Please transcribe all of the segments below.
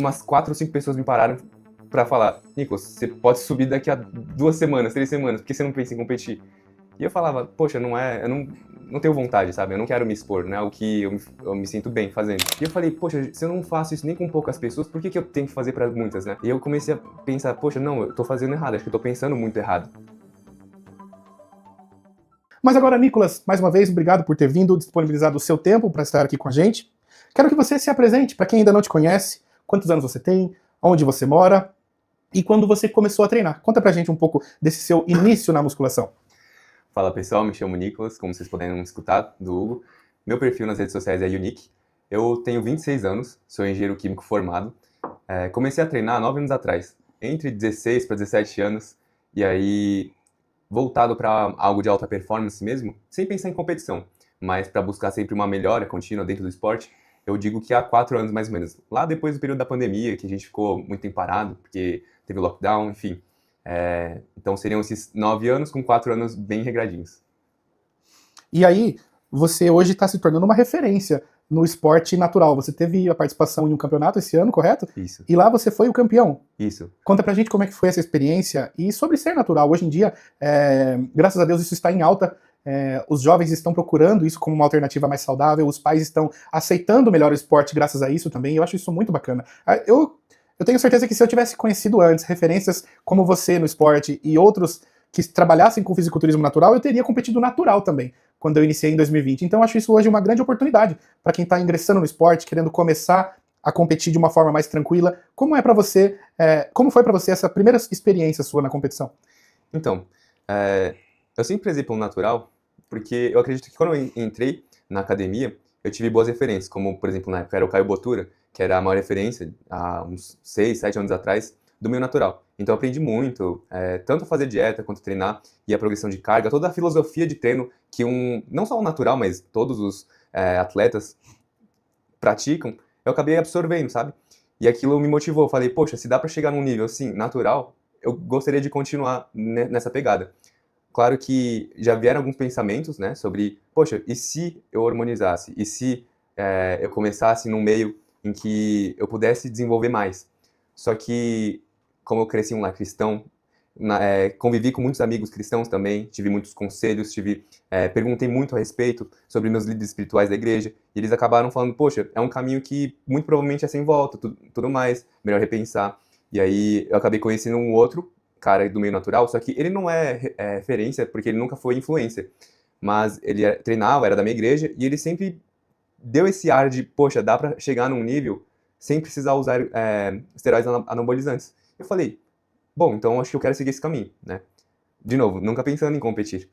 umas 4 ou 5 pessoas me pararam pra falar: Nicolas, você pode subir daqui a 2 semanas, 3 semanas, por que você não pensa em competir? E eu falava, poxa, eu não tenho vontade, sabe? Eu não quero me expor, não é o que eu me sinto bem fazendo. E eu falei, poxa, se eu não faço isso nem com poucas pessoas, por que eu tenho que fazer pra muitas, né? E eu comecei a pensar, poxa, não, eu tô fazendo errado, acho que eu tô pensando muito errado. Mas agora, Nicolas, mais uma vez, obrigado por ter vindo, disponibilizado o seu tempo para estar aqui com a gente. Quero que você se apresente para quem ainda não te conhece, quantos anos você tem, onde você mora e quando você começou a treinar. Conta pra gente um pouco desse seu início na musculação. Fala pessoal, me chamo Nicolas, como vocês puderam escutar do Hugo. Meu perfil nas redes sociais é Unique. Eu tenho 26 anos, sou engenheiro químico formado. Comecei a treinar 9 anos atrás, entre 16 para 17 anos, e aí voltado para algo de alta performance mesmo, sem pensar em competição, mas para buscar sempre uma melhora contínua dentro do esporte. Eu digo que há 4 anos mais ou menos, lá depois do período da pandemia, que a gente ficou muito tempo parado, porque teve lockdown, enfim. Então seriam esses 9 anos com 4 anos bem regradinhos. E aí, você hoje está se tornando uma referência no esporte natural. Você teve a participação em um campeonato esse ano, correto? Isso, E lá você foi o campeão. isso. Conta pra gente como é que foi essa experiência e sobre ser natural. Hoje em dia, graças a Deus, isso está em alta. Os jovens estão procurando isso como uma alternativa mais saudável, os pais estão aceitando melhor o esporte graças a isso também, e eu acho isso muito bacana. Eu tenho certeza que se eu tivesse conhecido antes referências como você no esporte e outros que trabalhassem com fisiculturismo natural, eu teria competido natural também, quando eu iniciei em 2020. Então eu acho isso hoje uma grande oportunidade para quem está ingressando no esporte, querendo começar a competir de uma forma mais tranquila. Como é para você, como foi para você essa primeira experiência sua na competição? Então, eu sempre prezei pelo natural, porque eu acredito que quando eu entrei na academia, eu tive boas referências, como, por exemplo, na época era o Caio Botura, que era a maior referência, há uns 6, 7 anos atrás, do meio natural. Então eu aprendi muito, tanto a fazer dieta quanto treinar, e a progressão de carga, toda a filosofia de treino que não só o natural, mas todos os atletas praticam, eu acabei absorvendo, sabe? E aquilo me motivou, eu falei, poxa, se dá pra chegar num nível assim, natural, eu gostaria de continuar nessa pegada. Claro que já vieram alguns pensamentos, né, sobre, poxa, e se eu hormonizasse? E se eu começasse num meio em que eu pudesse desenvolver mais? Só que, como eu cresci em um lar cristão, convivi com muitos amigos cristãos também, tive muitos conselhos, perguntei muito a respeito sobre meus líderes espirituais da igreja, e eles acabaram falando, poxa, é um caminho que muito provavelmente é sem volta, tudo mais, melhor repensar. E aí eu acabei conhecendo um outro cara do meio natural, só que ele não é referência, porque ele nunca foi influencer, mas ele treinava, era da minha igreja, e ele sempre deu esse ar de, poxa, dá pra chegar num nível sem precisar usar esteroides anabolizantes. Eu falei, bom, então acho que eu quero seguir esse caminho, né? De novo, nunca pensando em competir.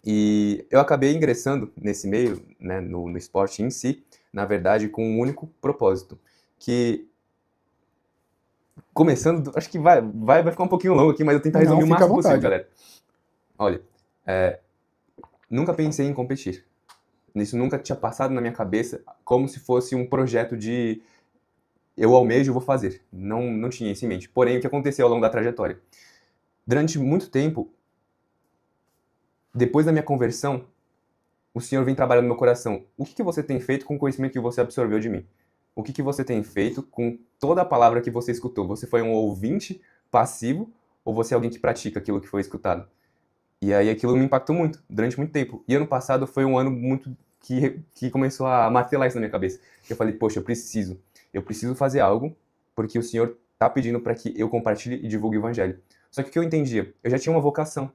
E eu acabei ingressando nesse meio, né, no esporte em si, na verdade, com um único propósito, que começando, acho que vai ficar um pouquinho longo aqui, mas eu vou tentar Não, resumir o fica à máximo possível, vontade. galera. Olha, nunca pensei em competir. Isso nunca tinha passado na minha cabeça como se fosse um projeto de eu almejo, vou fazer. Não tinha isso em mente. Porém, o que aconteceu ao longo da trajetória? Durante muito tempo, depois da minha conversão, o Senhor vem trabalhando no meu coração. O que você tem feito com o conhecimento que você absorveu de mim? O que você tem feito com toda a palavra que você escutou? Você foi um ouvinte passivo ou você é alguém que pratica aquilo que foi escutado? E aí aquilo me impactou muito, durante muito tempo. E ano passado foi um ano muito que começou a martelar isso na minha cabeça. Eu falei, poxa, eu preciso fazer algo, porque o Senhor está pedindo para que eu compartilhe e divulgue o Evangelho. Só que o que eu entendia? Eu já tinha uma vocação,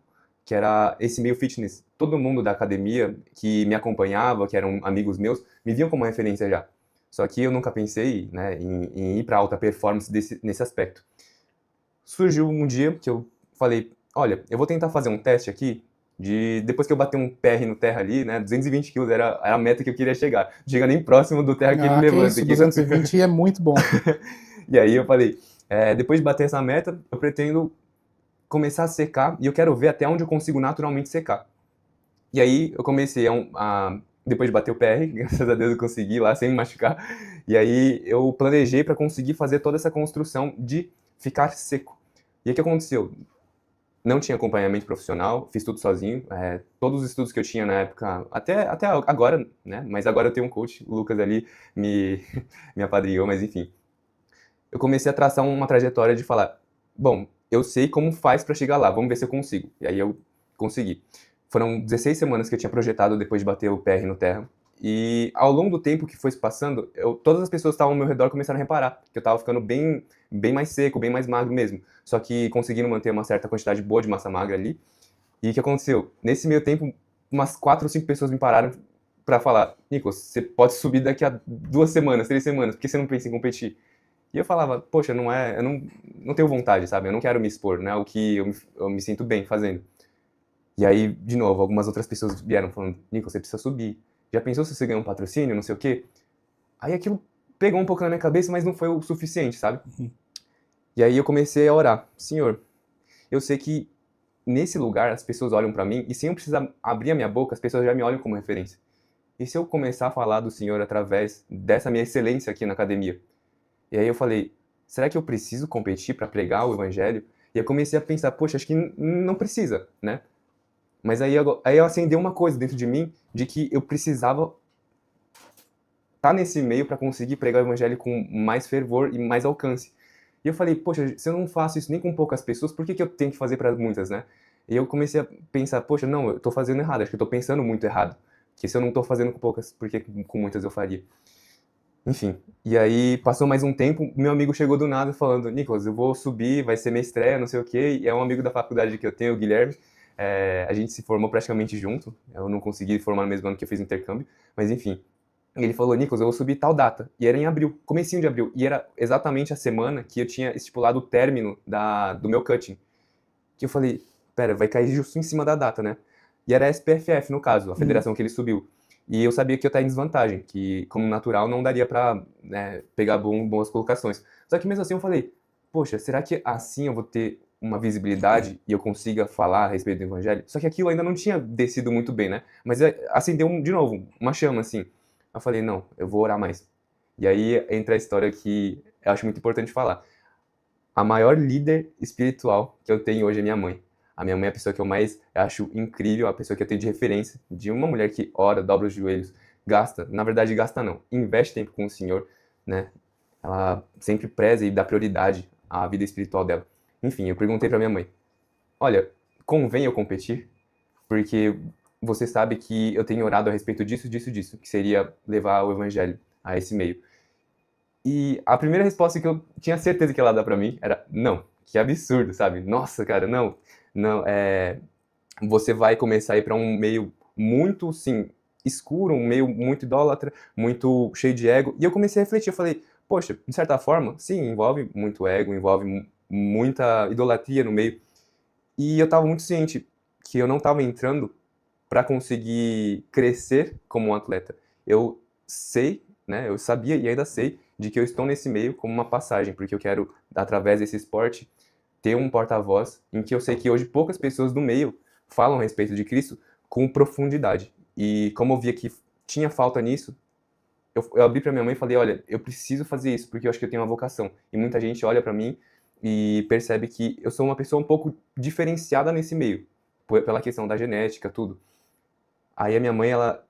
que era esse meio fitness. Todo mundo da academia que me acompanhava, que eram amigos meus, me viam como uma referência já. Só que eu nunca pensei, né, em ir para alta performance nesse aspecto. Surgiu um dia que eu falei, olha, eu vou tentar fazer um teste aqui, depois que eu bater um PR no terra ali, né, 220 quilos era a meta que eu queria chegar. Não chega nem próximo do terra que ele Ah, que levanta isso, aqui. 220 é muito bom. E aí eu falei, depois de bater essa meta, eu pretendo começar a secar e eu quero ver até onde eu consigo naturalmente secar. E aí eu comecei depois de bater o PR, graças a Deus eu consegui lá sem me machucar, e aí eu planejei para conseguir fazer toda essa construção de ficar seco. E aí o que aconteceu? Não tinha acompanhamento profissional, fiz tudo sozinho, todos os estudos que eu tinha na época, até agora, né, mas agora eu tenho um coach, o Lucas ali me apadrinhou, mas enfim. eu comecei a traçar uma trajetória de falar, bom, eu sei como faz para chegar lá, vamos ver se eu consigo. E aí eu consegui. Foram 16 semanas que eu tinha projetado depois de bater o PR no terra. E ao longo do tempo que foi se passando, todas as pessoas que estavam ao meu redor começaram a reparar que eu estava ficando bem mais seco, bem mais magro mesmo. Só que conseguindo manter uma certa quantidade boa de massa magra ali. E o que aconteceu? Nesse meio tempo, umas 4 ou 5 pessoas me pararam para falar, Nicolas, você pode subir daqui a 2 semanas, 3 semanas, por que você não pensa em competir? E eu falava, poxa, eu não tenho vontade, sabe? Eu não quero me expor, né? O que eu me sinto bem fazendo. E aí, de novo, algumas outras pessoas vieram falando, Nico, você precisa subir. Já pensou se você ganhar um patrocínio, não sei o quê? Aí aquilo pegou um pouco na minha cabeça, mas não foi o suficiente, sabe? E aí eu comecei a orar. Senhor, eu sei que nesse lugar as pessoas olham pra mim e sem eu precisar abrir a minha boca, as pessoas já me olham como referência. E se eu começar a falar do Senhor através dessa minha excelência aqui na academia? E aí eu falei, será que eu preciso competir para pregar o evangelho? E eu comecei a pensar, poxa, acho que não precisa, né? Mas aí eu acendeu uma coisa dentro de mim, de que eu precisava estar nesse meio para conseguir pregar o evangelho com mais fervor e mais alcance. E eu falei, poxa, se eu não faço isso nem com poucas pessoas, por que eu tenho que fazer para muitas, né? E eu comecei a pensar, poxa, não, eu tô fazendo errado, acho que eu tô pensando muito errado. Que se eu não tô fazendo com poucas, por que com muitas eu faria? Enfim, e aí passou mais um tempo, meu amigo chegou do nada falando, Nicolas, eu vou subir, vai ser minha estreia, não sei o quê, e é um amigo da faculdade que eu tenho, o Guilherme, a gente se formou praticamente junto, eu não consegui formar no mesmo ano que eu fiz intercâmbio, mas enfim, ele falou, Nicolas, eu vou subir tal data, e era em abril, comecinho de abril, e era exatamente a semana que eu tinha estipulado o término do meu cutting, que eu falei, pera, vai cair justo em cima da data, né? E era a SPFF, no caso, a federação que ele subiu. E eu sabia que eu estava em desvantagem, que como natural não daria pra pegar boas colocações. Só que mesmo assim eu falei, poxa, será que assim eu vou ter uma visibilidade e eu consiga falar a respeito do evangelho? Só que aquilo ainda não tinha descido muito bem, né? Mas acendeu de novo uma chama, assim. Eu falei, não, eu vou orar mais. E aí entra a história que eu acho muito importante falar. A maior líder espiritual que eu tenho hoje é minha mãe. A minha mãe é a pessoa que eu mais acho incrível, a pessoa que eu tenho de referência, de uma mulher que ora, dobra os joelhos, gasta, na verdade gasta não, investe tempo com o Senhor, né? Ela sempre preza e dá prioridade à vida espiritual dela. Enfim, eu perguntei pra minha mãe, olha, convém eu competir? Porque você sabe que eu tenho orado a respeito disso, disso, disso, que seria levar o evangelho a esse meio. E a primeira resposta que eu tinha certeza que ela ia dar pra mim era, não, que absurdo, sabe? Nossa, cara, não, você vai começar a ir para um meio muito, sim, escuro, um meio muito idólatra, muito cheio de ego. E eu comecei a refletir, eu falei, poxa, de certa forma, sim, envolve muito ego, envolve muita idolatria no meio. E eu estava muito ciente que eu não estava entrando para conseguir crescer como um atleta. Eu sei, né, eu sabia e ainda sei de que eu estou nesse meio como uma passagem, porque eu quero, através desse esporte, ter um porta-voz em que eu sei que hoje poucas pessoas do meio falam a respeito de Cristo com profundidade. E como eu via que tinha falta nisso, eu abri para minha mãe e falei, olha, eu preciso fazer isso porque eu acho que eu tenho uma vocação. E muita gente olha para mim e percebe que eu sou uma pessoa um pouco diferenciada nesse meio, pela questão da genética, tudo. Aí a minha mãe, ela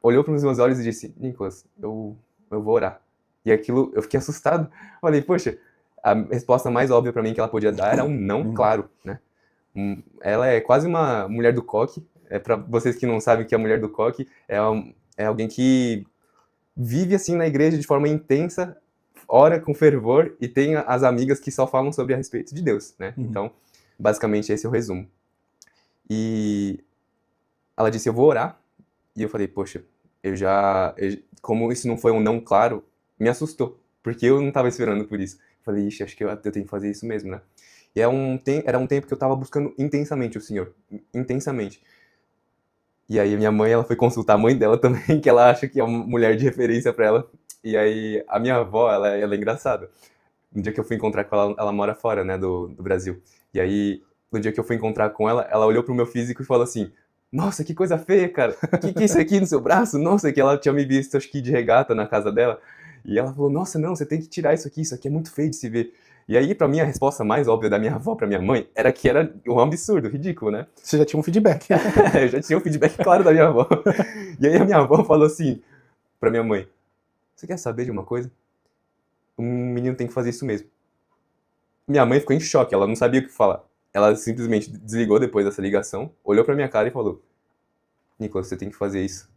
olhou para os meus olhos e disse, Nicolas, eu vou orar. E aquilo, eu fiquei assustado. Falei, poxa, a resposta mais óbvia para mim que ela podia dar era um não claro, né? Ela é quase uma mulher do coque. Para vocês que não sabem o que é a mulher do coque, é alguém que vive assim na igreja de forma intensa, ora com fervor e tem as amigas que só falam sobre a respeito de Deus, né? Então, basicamente esse é o resumo. E ela disse, eu vou orar. E eu falei, poxa, como isso não foi um não claro, me assustou, porque eu não estava esperando por isso. Falei, ixi, acho que eu tenho que fazer isso mesmo, né? E era um tempo que eu estava buscando intensamente o Senhor, intensamente. E aí minha mãe, ela foi consultar a mãe dela também, que ela acha que é uma mulher de referência para ela. E aí a minha avó, ela é engraçada. No dia que eu fui encontrar com ela mora fora, né, do Brasil. E aí, no dia que eu fui encontrar com ela olhou pro meu físico e falou assim, nossa, que coisa feia, cara. Que é isso aqui no seu braço? Nossa, que ela tinha me visto, acho que de regata na casa dela. E ela falou, nossa, não, você tem que tirar isso aqui é muito feio de se ver. E aí, pra mim, a resposta mais óbvia da minha avó pra minha mãe era que era um absurdo, ridículo, né? Você já tinha um feedback. Eu já tinha um feedback claro da minha avó. E aí a minha avó falou assim pra minha mãe, você quer saber de uma coisa? um menino tem que fazer isso mesmo. Minha mãe ficou em choque, ela não sabia o que falar. Ela simplesmente desligou depois dessa ligação, olhou pra minha cara e falou: Nicolas, você tem que fazer isso.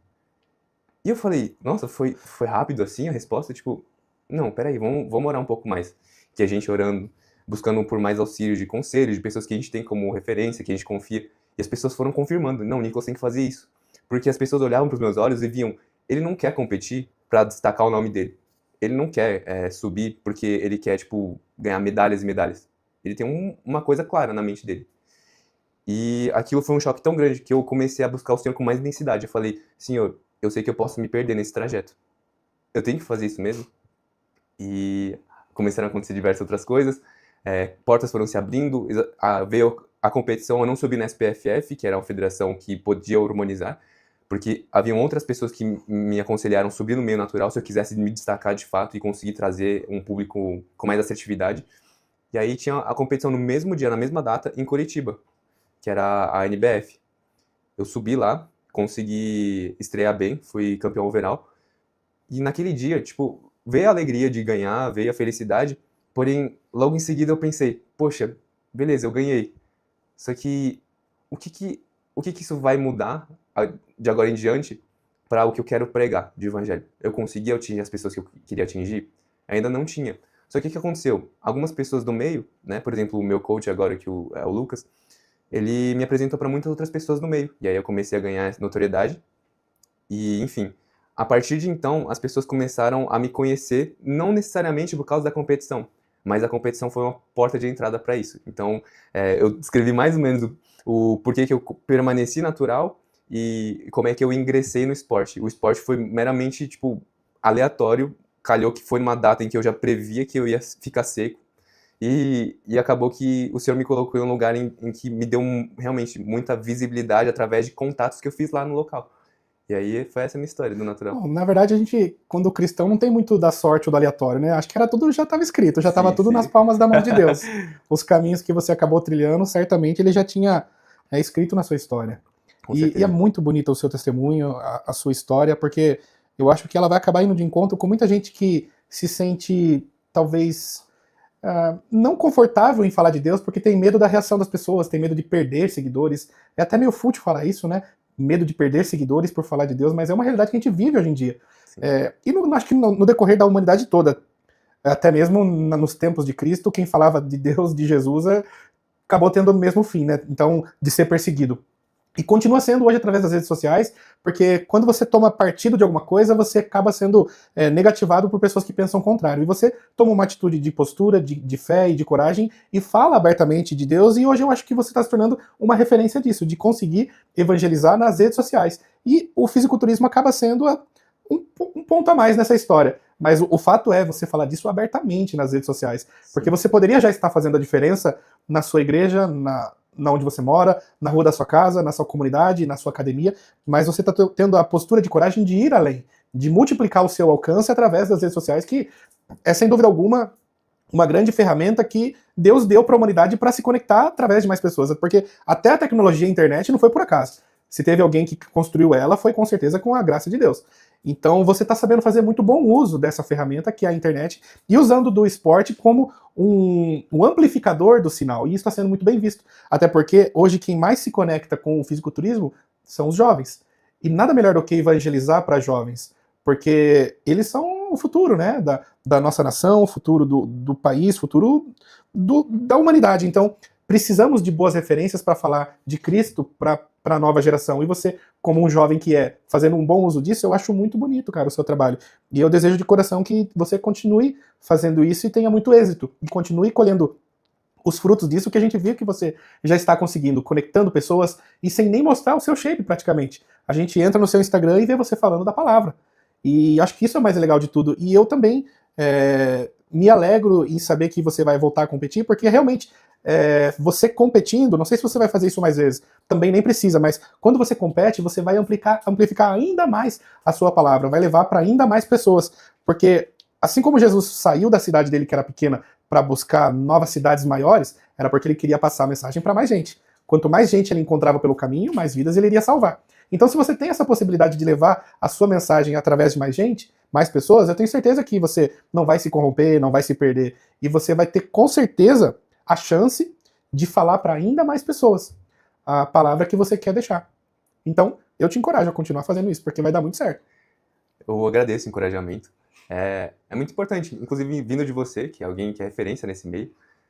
E eu falei, nossa, foi rápido assim a resposta? Tipo, não, peraí, vamos orar um pouco mais. Que a gente orando, buscando por mais auxílio de conselhos, de pessoas que a gente tem como referência, que a gente confia. E as pessoas foram confirmando, não, Nicolas tem que fazer isso. Porque as pessoas olhavam pros meus olhos e viam, ele não quer competir pra destacar o nome dele. Ele não quer subir porque ele quer, tipo, ganhar medalhas e medalhas. Ele tem uma coisa clara na mente dele. E aquilo foi um choque tão grande que eu comecei a buscar o Senhor com mais intensidade. Eu falei, Senhor, eu sei que eu posso me perder nesse trajeto. Eu tenho que fazer isso mesmo? E começaram a acontecer diversas outras coisas. Portas foram se abrindo, veio a competição, eu não subi na SPFF, que era uma federação que podia harmonizar, porque haviam outras pessoas que me aconselharam subir no meio natural se eu quisesse me destacar de fato e conseguir trazer um público com mais assertividade. E aí tinha a competição no mesmo dia, na mesma data, em Curitiba, que era a NBF. Eu subi lá, consegui estrear bem, fui campeão overall. E naquele dia, tipo, veio a alegria de ganhar, veio a felicidade, porém, logo em seguida eu pensei, poxa, beleza, eu ganhei. Só que, o que isso vai mudar de agora em diante para o que eu quero pregar de evangelho? Eu consegui atingir as pessoas que eu queria atingir? Ainda não tinha. Só que o que aconteceu? Algumas pessoas do meio, né, por exemplo, o meu coach agora, que é o Lucas, ele me apresentou para muitas outras pessoas no meio. E aí eu comecei a ganhar notoriedade. E, enfim, a partir de então, as pessoas começaram a me conhecer, não necessariamente por causa da competição, mas a competição foi uma porta de entrada para isso. Então, eu descrevi mais ou menos o porquê que eu permaneci natural e como é que eu ingressei no esporte. O esporte foi meramente, tipo, aleatório, calhou que foi numa data em que eu já previa que eu ia ficar seco, e acabou que o Senhor me colocou em um lugar em que me deu realmente muita visibilidade através de contatos que eu fiz lá no local. E aí foi essa a minha história do natural. Bom, na verdade, a gente, quando cristão, não tem muito da sorte ou do aleatório, né? Acho que era tudo, já estava escrito, já estava tudo Sim. nas palmas da mão de Deus. Os caminhos que você acabou trilhando, certamente ele já tinha escrito na sua história. Com E é certeza. muito bonito o seu testemunho, a sua história, porque eu acho que ela vai acabar indo de encontro com muita gente que se sente, talvez, não confortável em falar de Deus, porque tem medo da reação das pessoas, tem medo de perder seguidores. É até meio fútil falar isso, né? Medo de perder seguidores por falar de Deus, mas é uma realidade que a gente vive hoje em dia. Sim. Acho que no decorrer da humanidade toda, até mesmo nos tempos de Cristo, quem falava de Deus, de Jesus, acabou tendo o mesmo fim, né? Então, de ser perseguido. E continua sendo hoje através das redes sociais, porque quando você toma partido de alguma coisa, você acaba sendo negativado por pessoas que pensam o contrário. E você toma uma atitude de postura, de fé e de coragem, e fala abertamente de Deus, e hoje eu acho que você está se tornando uma referência disso, de conseguir evangelizar nas redes sociais. E o fisiculturismo acaba sendo um ponto a mais nessa história. Mas o fato é você falar disso abertamente nas redes sociais, porque você poderia já estar fazendo a diferença na sua igreja, na onde você mora, na rua da sua casa, na sua comunidade, na sua academia, mas você está tendo a postura de coragem de ir além, de multiplicar o seu alcance através das redes sociais, que é, sem dúvida alguma, uma grande ferramenta que Deus deu para a humanidade para se conectar através de mais pessoas, porque até a tecnologia e a internet não foi por acaso. Se teve alguém que construiu ela, foi com certeza com a graça de Deus. Então você está sabendo fazer muito bom uso dessa ferramenta que é a internet e usando do esporte como um amplificador do sinal. E isso está sendo muito bem visto. Até porque hoje quem mais se conecta com o fisiculturismo são os jovens. E nada melhor do que evangelizar para jovens, porque eles são o futuro, né, da nossa nação, o futuro do país, o futuro da humanidade. Então precisamos de boas referências para falar de Cristo para a nova geração. E você, como um jovem que fazendo um bom uso disso, eu acho muito bonito, cara, o seu trabalho. E eu desejo de coração que você continue fazendo isso e tenha muito êxito. E continue colhendo os frutos disso que a gente viu que você já está conseguindo, conectando pessoas e sem nem mostrar o seu shape praticamente. A gente entra no seu Instagram e vê você falando da palavra. E acho que isso é o mais legal de tudo. E eu também me alegro em saber que você vai voltar a competir, porque realmente você competindo, não sei se você vai fazer isso mais vezes, também nem precisa, mas quando você compete, você vai amplificar ainda mais a sua palavra, vai levar para ainda mais pessoas, porque assim como Jesus saiu da cidade dele, que era pequena, para buscar novas cidades maiores, era porque ele queria passar a mensagem para mais gente. Quanto mais gente ele encontrava pelo caminho, mais vidas ele iria salvar. Então se você tem essa possibilidade de levar a sua mensagem através de mais gente, mais pessoas, eu tenho certeza que você não vai se corromper, não vai se perder, e você vai ter com certeza a chance de falar para ainda mais pessoas a palavra que você quer deixar. Então, eu te encorajo a continuar fazendo isso, porque vai dar muito certo. Eu agradeço o encorajamento. É muito importante, inclusive vindo de você, que é alguém que é referência nesse meio,